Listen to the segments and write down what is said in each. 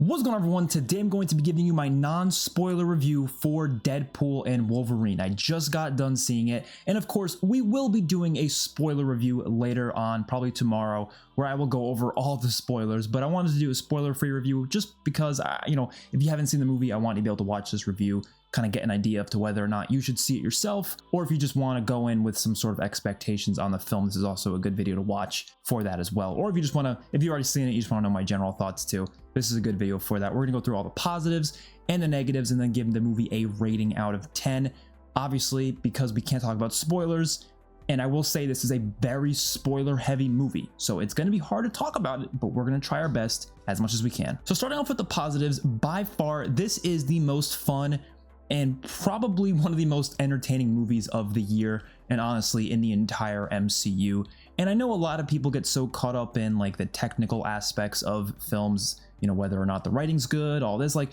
What's going on, everyone? Today I'm going to be giving you my non-spoiler review for Deadpool and Wolverine. I just got done seeing it, and of course we will be doing a spoiler review later on, probably tomorrow, where I will go over all the spoilers, but I wanted to do a spoiler-free review just because, if you haven't seen the movie, I want you to be able to watch this review, kind of get an idea of to whether or not you should see it yourself, or if you just want to go in with some sort of expectations on the film. This is also a good video to watch for that as well. Or if you just want to, if you've already seen it, you just want to know my general thoughts too, this is a good video for that. We're gonna go through all the positives and the negatives and then give the movie a rating out of 10. Obviously, because we can't talk about spoilers, and I will say this is a very spoiler heavy movie, so it's going to be hard to talk about it, but we're going to try our best as much as we can. So starting off with the positives, by far this is the most fun and probably one of the most entertaining movies of the year, and honestly in the entire MCU. And I know a lot of people get so caught up in like the technical aspects of films, you know, whether or not the writing's good, all this, like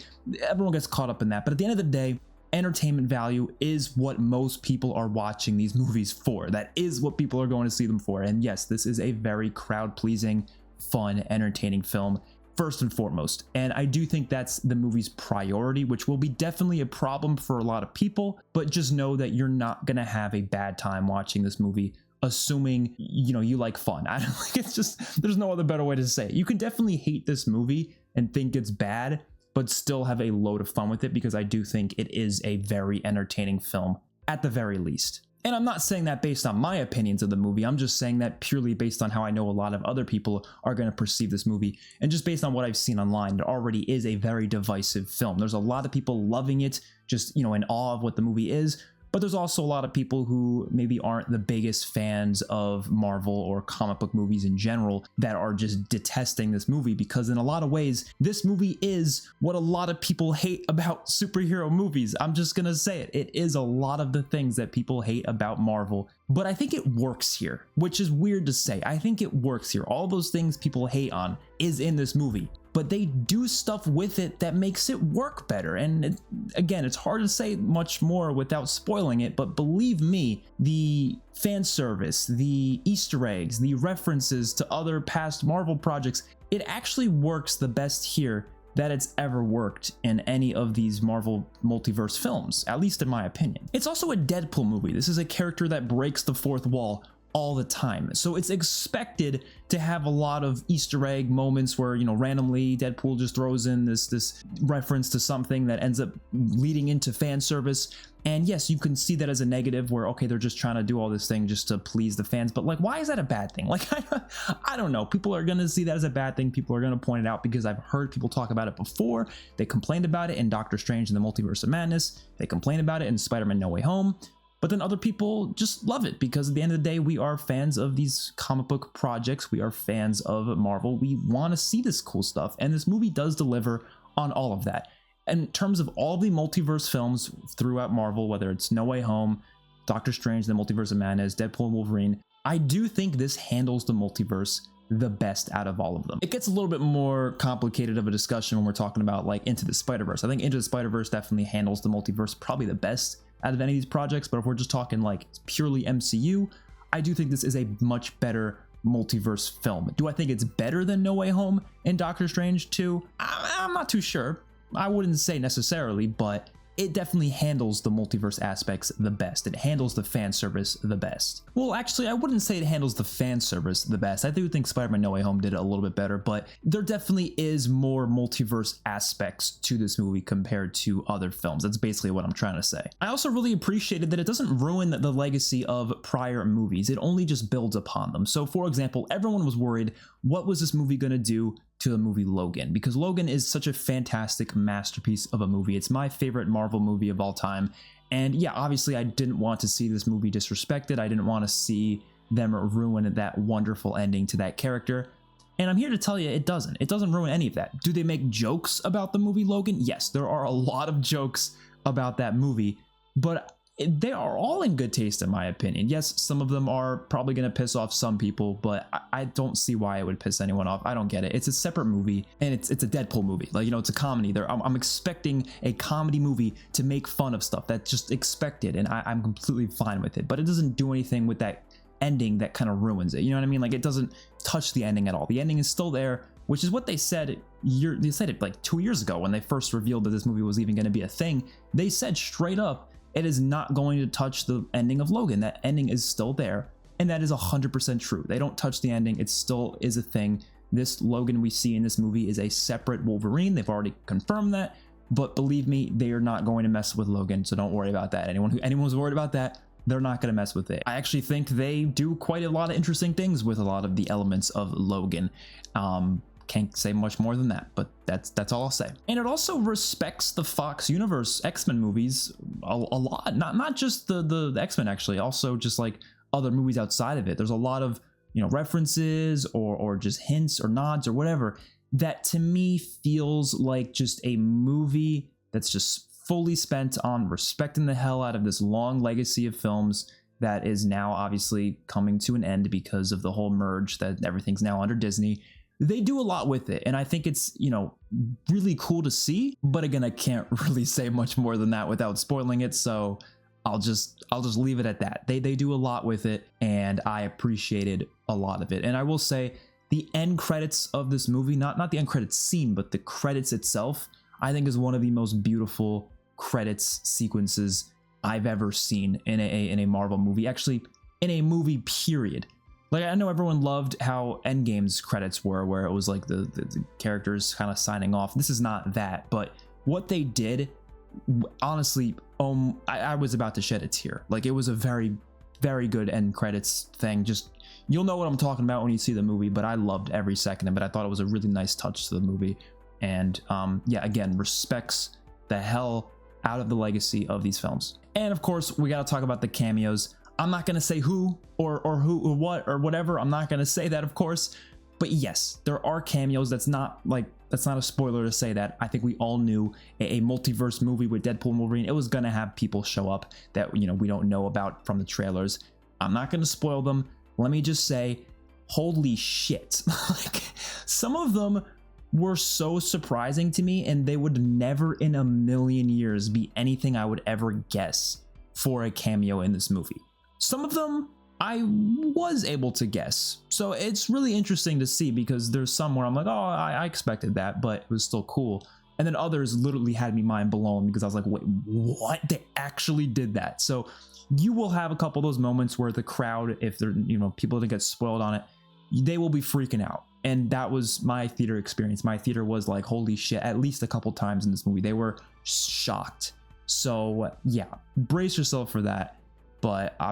everyone gets caught up in that, but at the end of the day, entertainment value is what most people are watching these movies for. That is what people are going to see them for. And yes, this is a very crowd-pleasing, fun, entertaining film first and foremost. And I do think that's the movie's priority, which will be definitely a problem for a lot of people, but just know that you're not gonna have a bad time watching this movie, assuming you like fun. I don't think it's just, there's no other better way to say it. You can definitely hate this movie and think it's bad, but still have a load of fun with it, because I do think it is a very entertaining film at the very least. And I'm not saying that based on my opinions of the movie, I'm just saying that purely based on how I know a lot of other people are going to perceive this movie, and just based on what I've seen online, it already is a very divisive film. There's a lot of people loving it, just in awe of what the movie is, but there's also a lot of people who maybe aren't the biggest fans of Marvel or comic book movies in general that are just detesting this movie, because in a lot of ways, this movie is what a lot of people hate about superhero movies. I'm just gonna say it. It is a lot of the things that people hate about Marvel, but I think it works here, which is weird to say. I think it works here. All those things people hate on is in this movie, but they do stuff with it that makes it work better. And again, it's hard to say much more without spoiling it, but believe me, the fan service, the Easter eggs, the references to other past Marvel projects, it actually works the best here that it's ever worked in any of these Marvel multiverse films, at least in my opinion. It's also a Deadpool movie. This is a character that breaks the fourth wall all the time, so it's expected to have a lot of Easter egg moments where randomly Deadpool just throws in this reference to something that ends up leading into fan service. And yes, you can see that as a negative, where okay, they're just trying to do all this thing just to please the fans, but like, why is that a bad thing? Like, I don't know. People are gonna see that as a bad thing. People are gonna point it out, because I've heard people talk about it before. They complained about it in Doctor Strange and the Multiverse of Madness. They complained about it in Spider-Man No Way Home. But then other people just love it, because at the end of the day, we are fans of these comic book projects. We are fans of Marvel. We want to see this cool stuff, and this movie does deliver on all of that. In terms of all the multiverse films throughout Marvel, whether it's No Way Home, Doctor Strange, the Multiverse of Madness, Deadpool and Wolverine, I do think this handles the multiverse the best out of all of them. It gets a little bit more complicated of a discussion when we're talking about like Into the Spider-Verse. I think Into the Spider-Verse definitely handles the multiverse probably the best out of any of these projects, but if we're just talking like purely MCU, I do think this is a much better multiverse film. Do I think it's better than No Way Home and Doctor Strange 2? I'm not too sure. I wouldn't say necessarily, but it definitely handles the multiverse aspects the best. It handles the fan service the best. Well, actually, I wouldn't say it handles the fan service the best. I do think Spider-Man No Way Home did it a little bit better, but there definitely is more multiverse aspects to this movie compared to other films. That's basically what I'm trying to say. I also really appreciated that it doesn't ruin the legacy of prior movies. It only just builds upon them. So for example, everyone was worried, what was this movie gonna do to the movie Logan? Because Logan is such a fantastic masterpiece of a movie. It's my favorite Marvel movie of all time. And yeah, obviously I didn't want to see this movie disrespected. I didn't want to see them ruin that wonderful ending to that character. And I'm here to tell you, it doesn't. It doesn't ruin any of that. Do they make jokes about the movie Logan? Yes, there are a lot of jokes about that movie, but they are all in good taste in my opinion. Yes, some of them are probably going to piss off some people, but I don't see why it would piss anyone off. I don't get it. It's a separate movie, and it's a Deadpool movie. Like, it's a comedy. I'm expecting a comedy movie to make fun of stuff. That's just expected, and I'm completely fine with it. But it doesn't do anything with that ending that kind of ruins it. You know what I mean? Like, it doesn't touch the ending at all. The ending is still there. which is what they said. They said it like 2 years ago when they first revealed that this movie was even going to be a thing. They said straight up, it is not going to touch the ending of Logan. That ending is still there, and that is 100% true. They don't touch the ending. It still is a thing. This Logan we see in this movie is a separate Wolverine. They've already confirmed that, but believe me, they are not going to mess with Logan, so don't worry about that. Anyone's worried about that, they're not going to mess with it. I actually think they do quite a lot of interesting things with a lot of the elements of Logan. Can't say much more than that, but that's all I'll say. And it also respects the Fox Universe X-Men movies a lot. Not just the X-Men, actually, also just like other movies outside of it. There's a lot of, you know, references or just hints or nods or whatever that to me feels like just a movie that's just fully spent on respecting the hell out of this long legacy of films that is now obviously coming to an end because of the whole merge that everything's now under Disney. They do a lot with it, and I think it's, you know, really cool to see. But again, I can't really say much more than that without spoiling it, so I'll just leave it at that. They do a lot with it, and I appreciated a lot of it. And I will say, the end credits of this movie, not the end credits scene, but the credits itself, I think is one of the most beautiful credits sequences I've ever seen in a Marvel movie. Actually, in a movie, period. Like, I know everyone loved how Endgame's credits were, where it was like the characters kind of signing off. This is not that, but what they did, honestly, I was about to shed a tear. Like, it was a very, very good end credits thing. Just, you'll know what I'm talking about when you see the movie, but I loved every second of it. I thought it was a really nice touch to the movie. And yeah, again, respects the hell out of the legacy of these films. And of course, we got to talk about the cameos. I'm not going to say who or who or what or whatever. I'm not going to say that, of course. But yes, there are cameos. That's not a spoiler to say that. I think we all knew a multiverse movie with Deadpool and Wolverine, it was going to have people show up that, you know, we don't know about from the trailers. I'm not going to spoil them. Let me just say, holy shit. Like, some of them were so surprising to me, and they would never in a million years be anything I would ever guess for a cameo in this movie. Some of them I was able to guess. So it's really interesting to see, because there's some where I'm like, oh, I expected that, but it was still cool. And then others literally had me mind blown, because I was like, wait, what? They actually did that. So you will have a couple of those moments where the crowd, if they're, you know, people that get spoiled on it, they will be freaking out. And that was my theater experience. My theater was like, holy shit, at least a couple times in this movie. They were shocked. So yeah, brace yourself for that. But I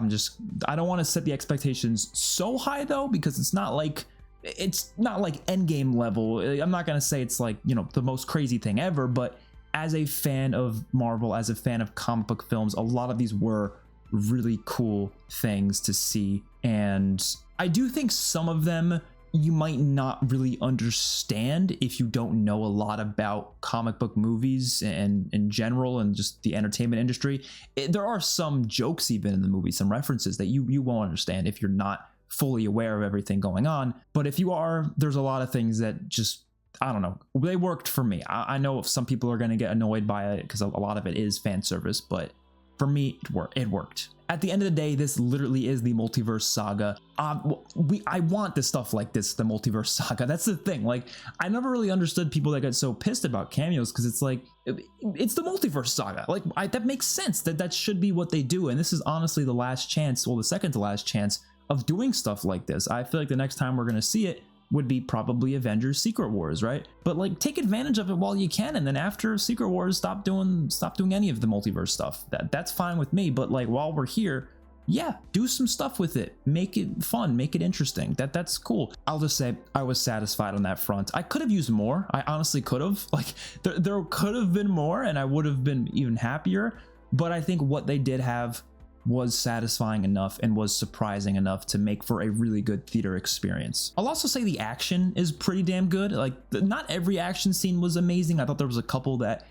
don't want to set the expectations so high though, because it's not like Endgame level. I'm not going to say it's like, you know, the most crazy thing ever, but as a fan of Marvel, as a fan of comic book films, a lot of these were really cool things to see. And I do think some of them you might not really understand if you don't know a lot about comic book movies and in general, and just the entertainment industry. There are some jokes even in the movie, some references that you won't understand if you're not fully aware of everything going on. But if you are, there's a lot of things that just, I don't know, they worked for me. I know some people are going to get annoyed by it because a lot of it is fan service, but for me, it worked. At the end of the day, this literally is the multiverse saga. I want this stuff like this, the multiverse saga. That's the thing. Like, I never really understood people that get so pissed about cameos, because it's like, it's the multiverse saga. Like, that makes sense. That should be what they do. And this is honestly the last chance, well, the second to last chance of doing stuff like this. I feel like the next time we're going to see it would be probably Avengers Secret Wars, right? But like, take advantage of it while you can, and then after Secret Wars, stop doing any of the multiverse stuff. That's fine with me. But like, while we're here, yeah, do some stuff with it. Make it fun, make it interesting. That's cool. I'll just say I was satisfied on that front. I could have used more. I honestly could have. Like, there could have been more, and I would have been even happier. But I think what they did have was satisfying enough and was surprising enough to make for a really good theater experience. I'll also say the action is pretty damn good. Like, not every action scene was amazing. I thought there was a couple that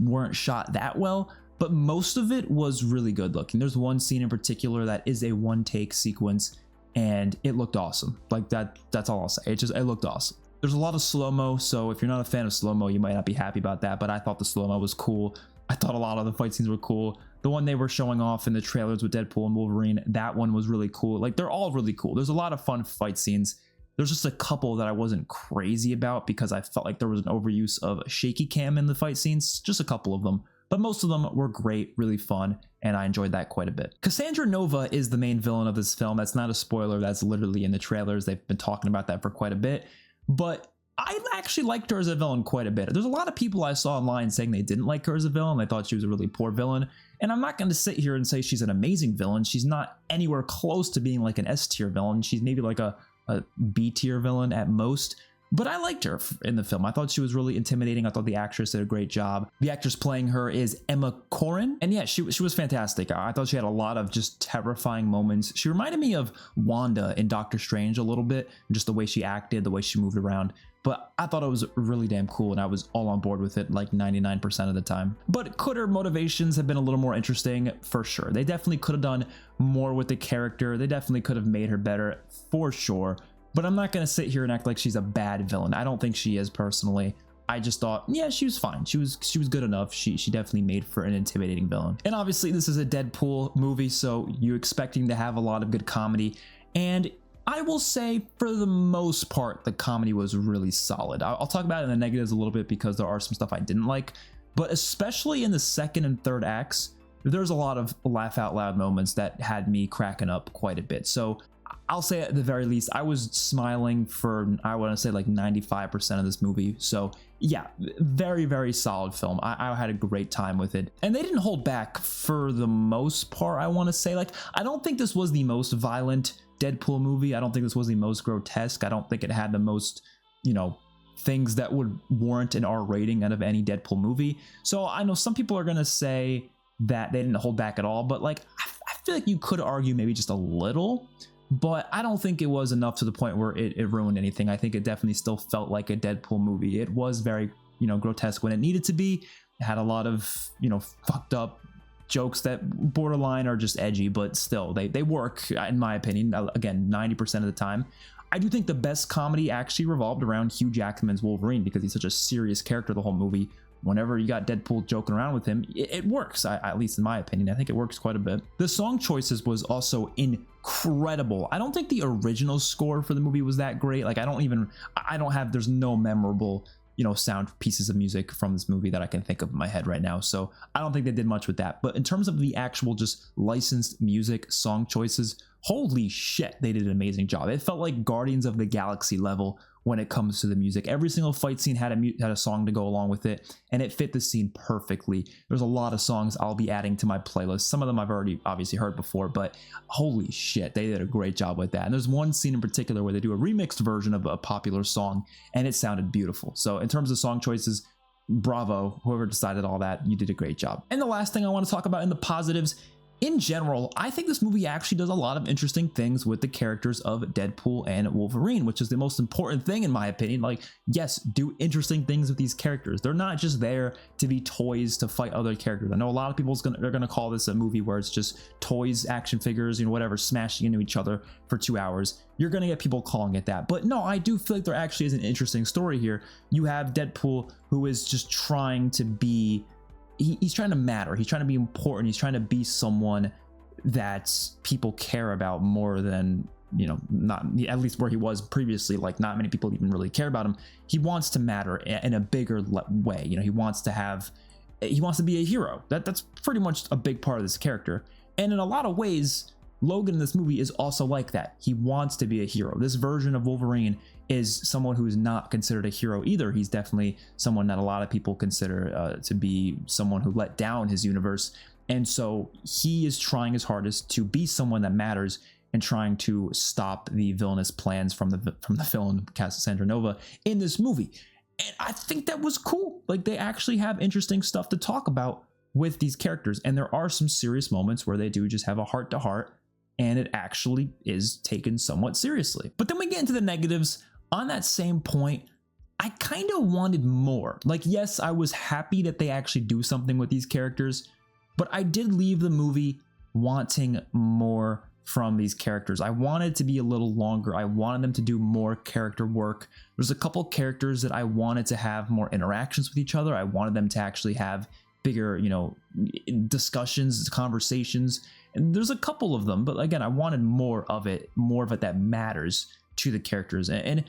weren't shot that well, but most of it was really good looking. There's one scene in particular that is a one take sequence, and it looked awesome. Like, that's all I'll say. It looked awesome. There's a lot of slow-mo, so if you're not a fan of slow-mo, you might not be happy about that, but I thought the slow-mo was cool. I thought a lot of the fight scenes were cool. The one they were showing off in the trailers with Deadpool and Wolverine, that one was really cool. Like, they're all really cool. There's a lot of fun fight scenes. There's just a couple that I wasn't crazy about because I felt like there was an overuse of shaky cam in the fight scenes, just a couple of them. But most of them were great, really fun, and I enjoyed that quite a bit. Cassandra Nova is the main villain of this film. That's not a spoiler, that's literally in the trailers. They've been talking about that for quite a bit. But I actually liked her as a villain quite a bit. There's a lot of people I saw online saying they didn't like her as a villain. They thought she was a really poor villain. And I'm not going to sit here and say she's an amazing villain. She's not anywhere close to being like an S-tier villain. She's maybe like a B-tier villain at most. But I liked her in the film. I thought she was really intimidating. I thought the actress did a great job. The actress playing her is Emma Corrin. And yeah, she was fantastic. I thought she had a lot of just terrifying moments. She reminded me of Wanda in Doctor Strange a little bit. Just the way she acted, the way she moved around. But I thought it was really damn cool, and I was all on board with it like 99% of the time. But could her motivations have been a little more interesting? For sure. They definitely could have done more with the character. They definitely could have made her better, for sure. But I'm not going to sit here and act like she's a bad villain. I don't think she is personally. I just thought, yeah, she was fine. She was good enough. She definitely made for an intimidating villain. And obviously this is a Deadpool movie, so you're expecting to have a lot of good comedy. And I will say, for the most part, the comedy was really solid. I'll talk about it in the negatives a little bit because there are some stuff I didn't like. But especially in the second and third acts, there's a lot of laugh out loud moments that had me cracking up quite a bit. So I'll say at the very least, I was smiling for, I want to say like 95% of this movie. So yeah, very, very solid film. I had a great time with it. And they didn't hold back for the most part, I want to say. Like, I don't think this was the most violent Deadpool movie. I don't think this was the most grotesque. I don't think it had the most, things that would warrant an R rating out of any Deadpool movie. So I know some people are going to say that they didn't hold back at all, but like, I feel like you could argue maybe just a little. But I don't think it was enough to the point where it ruined anything. I think it definitely still felt like a Deadpool movie. It was very, grotesque when it needed to be. It had a lot of, fucked up jokes that borderline are just edgy, but still, they work, in my opinion, again, 90% of the time. I do think the best comedy actually revolved around Hugh Jackman's Wolverine because he's such a serious character the whole movie. Whenever you got Deadpool joking around with him, it works, at least in my opinion. I think it works quite a bit. The song choices was also incredible. I don't think the original score for the movie was that great. Like, there's no memorable, sound pieces of music from this movie that I can think of in my head right now. So I don't think they did much with that. But in terms of the actual just licensed music, song choices, holy shit, they did an amazing job. It felt like Guardians of the Galaxy level when it comes to the music. Every single fight scene had a song to go along with it, and it fit the scene perfectly. There's a lot of songs I'll be adding to my playlist. Some of them I've already obviously heard before, but holy shit, they did a great job with that. And there's one scene in particular where they do a remixed version of a popular song, and it sounded beautiful. So in terms of song choices, bravo, whoever decided all that, you did a great job. And the last thing I want to talk about in the positives, in general, I think this movie actually does a lot of interesting things with the characters of Deadpool and Wolverine, which is the most important thing in my opinion. Like, yes, do interesting things with these characters. They're not just there to be toys to fight other characters. I know a lot of people are gonna call this a movie where it's just toys, action figures, whatever, smashing into each other for 2 hours. You're gonna get people calling it that. But no, I do feel like there actually is an interesting story here. You have Deadpool, who is just trying to be, he's trying to matter, he's trying to be important, he's trying to be someone that people care about more than, not at least where he was previously. Like, not many people even really care about him. He wants to matter in a bigger way. He wants to be a hero. That's pretty much a big part of this character. And in a lot of ways, Logan in this movie is also like that. He wants to be a hero. This version of Wolverine is someone who is not considered a hero either. He's definitely someone that a lot of people consider to be someone who let down his universe. And so he is trying his hardest to be someone that matters and trying to stop the villainous plans from the villain Cassandra Nova in this movie. And I think that was cool. Like, they actually have interesting stuff to talk about with these characters. And there are some serious moments where they do just have a heart to heart, and it actually is taken somewhat seriously. But then we get into the negatives. On that same point, I kind of wanted more. Like, yes, I was happy that they actually do something with these characters, but I did leave the movie wanting more from these characters. I wanted to be a little longer. I wanted them to do more character work. There's a couple characters that I wanted to have more interactions with each other. I wanted them to actually have bigger, discussions, conversations. And there's a couple of them, but again, I wanted more of it that matters. to the characters. And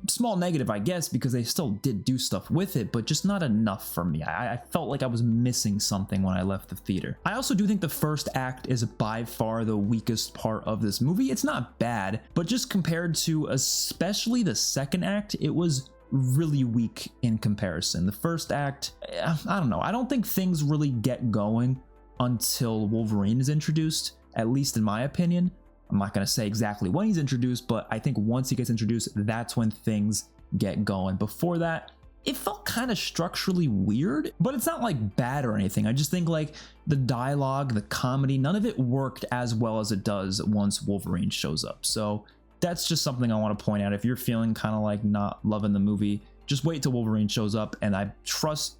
small negative, I guess, because they still did do stuff with it, but just not enough for me. I felt like I was missing something when I left the theater. I also do think the first act is by far the weakest part of this movie. It's not bad, but just compared to especially the second act, it was really weak in comparison. The first act, I don't know. I don't think things really get going until Wolverine is introduced, at least in my opinion. I'm not going to say exactly when he's introduced, but I think once he gets introduced, that's when things get going. Before that, it felt kind of structurally weird, but it's not like bad or anything. I just think like the dialogue, the comedy, none of it worked as well as it does once Wolverine shows up. So that's just something I want to point out. If you're feeling kind of like not loving the movie, just wait till Wolverine shows up, and I trust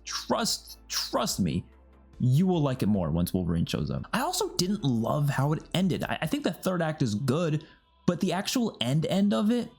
me, you will like it more once Wolverine shows up. I also didn't love how it ended. I think the third act is good, but the actual end of it,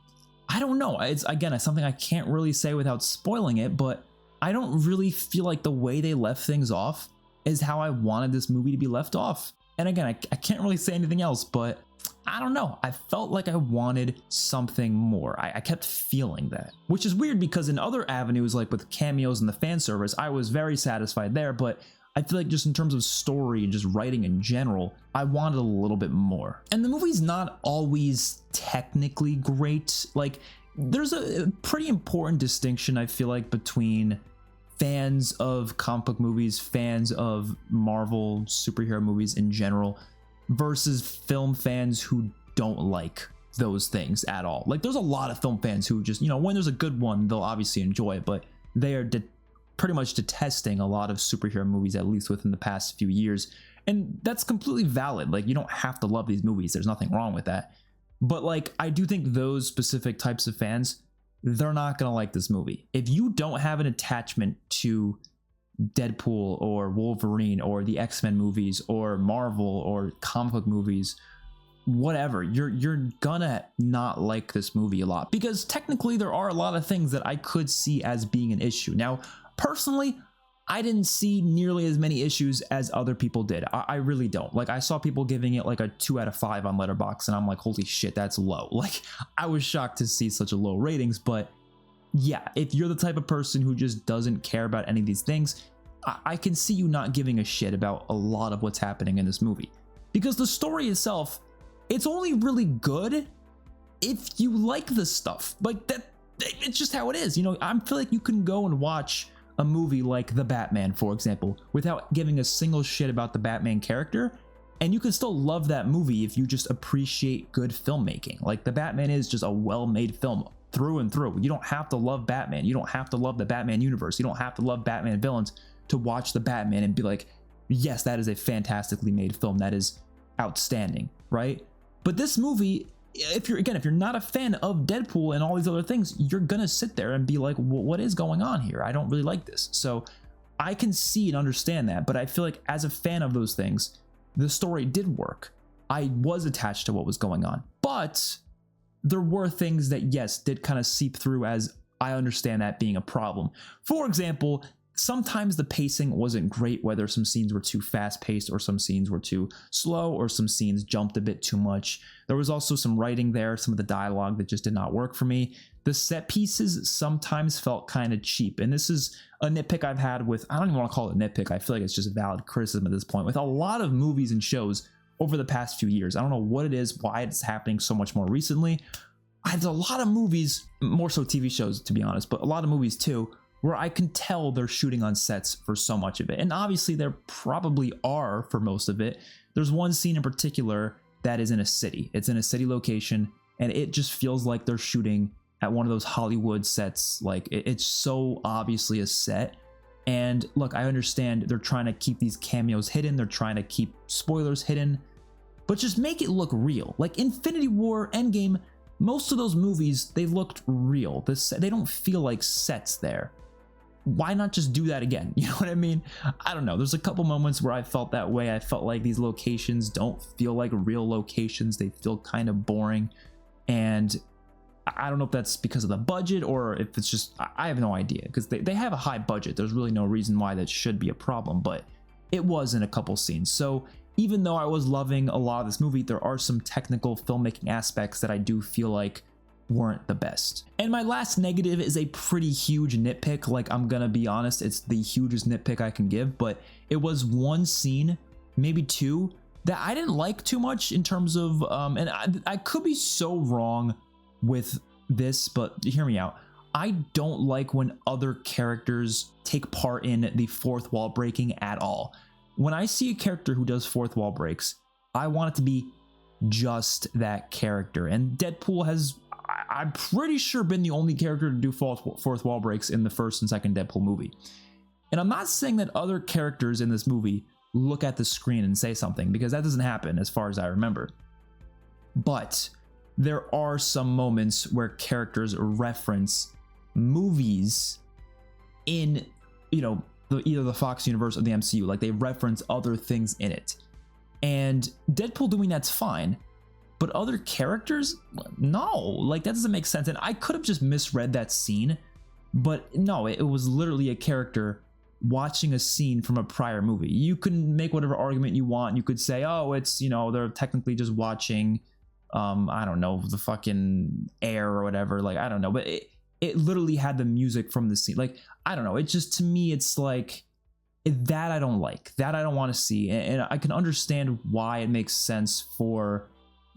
I don't know. It's something I can't really say without spoiling it, but I don't really feel like the way they left things off is how I wanted this movie to be left off. And again, I can't really say anything else, but I don't know. I felt like I wanted something more. I kept feeling that, which is weird because in other avenues, like with cameos and the fan service, I was very satisfied there, but I feel like just in terms of story and just writing in general, I wanted a little bit more. And the movie's not always technically great. Like, there's a pretty important distinction, I feel like, between fans of comic book movies, fans of Marvel superhero movies in general, versus film fans who don't like those things at all. Like, there's a lot of film fans who just, when there's a good one, they'll obviously enjoy it, but they are pretty much detesting a lot of superhero movies, at least within the past few years. And that's completely valid. Like, you don't have to love these movies. There's nothing wrong with that. But like, I do think those specific types of fans, they're not going to like this movie. If you don't have an attachment to Deadpool or Wolverine or the X-Men movies or Marvel or comic book movies, whatever, you're gonna not like this movie a lot, because technically there are a lot of things that I could see as being an issue. Now, personally, I didn't see nearly as many issues as other people did. I really don't. Like, I saw people giving it like a 2 out of 5 on Letterboxd, and I'm like, holy shit, that's low. Like, I was shocked to see such a low ratings. But yeah, if you're the type of person who just doesn't care about any of these things, I can see you not giving a shit about a lot of what's happening in this movie, because the story itself, it's only really good if you like this stuff. Like, that, it's just how it is. I feel like you can go and watch a movie like The Batman, for example, without giving a single shit about the Batman character, and you can still love that movie if you just appreciate good filmmaking. Like, The Batman is just a well-made film through and through. You don't have to love Batman. You don't have to love the Batman universe. You don't have to love Batman villains to watch The Batman and be like, yes, that is a fantastically made film. That is outstanding, right? But this movie, if you're not a fan of Deadpool and all these other things, you're gonna sit there and be like, what is going on here? I don't really like this. So I can see and understand that, but I feel like as a fan of those things, the story did work. I was attached to what was going on, but there were things that, yes, did kind of seep through, as I understand that being a problem. For example, sometimes the pacing wasn't great, whether some scenes were too fast paced or some scenes were too slow or some scenes jumped a bit too much. There was also some writing there, some of the dialogue that just did not work for me. The set pieces sometimes felt kind of cheap. And this is a nitpick I've had with, I don't even want to call it a nitpick, I feel like it's just a valid criticism at this point, with a lot of movies and shows over the past few years. I don't know what it is, why it's happening so much more recently. There's a lot of movies, more so TV shows to be honest, but a lot of movies too, where I can tell they're shooting on sets for so much of it. And obviously there probably are for most of it. There's one scene in particular that is in a city. It's in a city location, and it just feels like they're shooting at one of those Hollywood sets. Like, it's so obviously a set. And look, I understand they're trying to keep these cameos hidden. They're trying to keep spoilers hidden, but just make it look real. Like Infinity War, Endgame, most of those movies, they looked real. They don't feel like sets there. Why not just do that again? You know what I mean? I don't know. There's a couple moments where I felt that way. I felt like these locations don't feel like real locations. They feel kind of boring. And I don't know if that's because of the budget or if it's just, I have no idea, because they have a high budget. There's really no reason why that should be a problem, but it was in a couple scenes. So even though I was loving a lot of this movie, there are some technical filmmaking aspects that I do feel like weren't the best. And my last negative is a pretty huge nitpick. Like, I'm gonna be honest, it's the hugest nitpick I can give, but it was one scene, maybe two, that I didn't like too much in terms of, and I could be so wrong with this, but hear me out. I don't like when other characters take part in the fourth wall breaking at all. When I see a character who does fourth wall breaks, I want it to be just that character. And Deadpool has, I'm pretty sure, been the only character to do fourth wall breaks in the first and second Deadpool movie. And I'm not saying that other characters in this movie look at the screen and say something, because that doesn't happen as far as I remember. But there are some moments where characters reference movies in, you know, either the Fox universe or the MCU. Like, they reference other things in it. And Deadpool doing that's fine, but other characters, no, like, that doesn't make sense. And I could have just misread that scene, but no, it was literally a character watching a scene from a prior movie. You can make whatever argument you want. You could say, oh, it's, you know, they're technically just watching, I don't know, the fucking Air or whatever. Like, I don't know, but it literally had the music from the scene. Like, I don't know. It just, to me, it's like, that I don't like, that I don't want to see. And I can understand why it makes sense for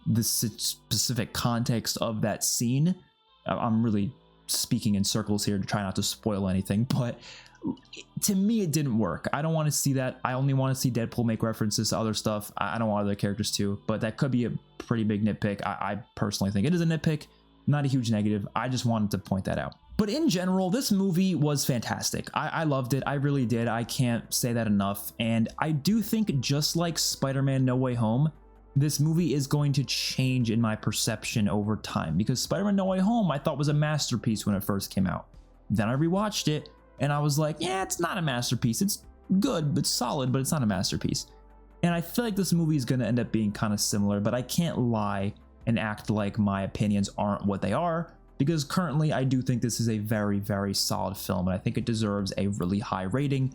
the specific context of that scene. I'm really speaking in circles here to try not to spoil anything, but to me, it didn't work. I don't want to see that. I only want to see Deadpool make references to other stuff. I don't want other characters to, but that could be a pretty big nitpick. I personally think it is a nitpick, not a huge negative. I just wanted to point that out. But in general, this movie was fantastic. I loved it. I really did. I can't say that enough. And I do think, just like Spider-Man No Way Home, this movie is going to change in my perception over time, because Spider-Man No Way Home I thought was a masterpiece when it first came out. Then I rewatched it and I was like, yeah, it's not a masterpiece. It's good, it's solid, but it's not a masterpiece. And I feel like this movie is going to end up being kind of similar, but I can't lie and act like my opinions aren't what they are, because currently I do think this is a very, very solid film, and I think it deserves a really high rating.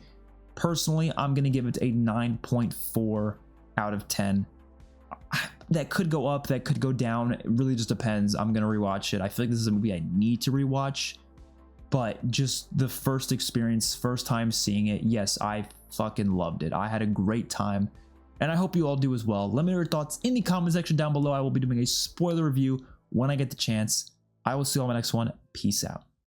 Personally, I'm going to give it a 9.4 out of 10. That could go up, that could go down. It really just depends. I'm going to rewatch it. I feel like this is a movie I need to rewatch, but just the first experience, first time seeing it, yes, I fucking loved it. I had a great time, and I hope you all do as well. Let me know your thoughts in the comment section down below. I will be doing a spoiler review when I get the chance. I will see you on my next one. Peace out.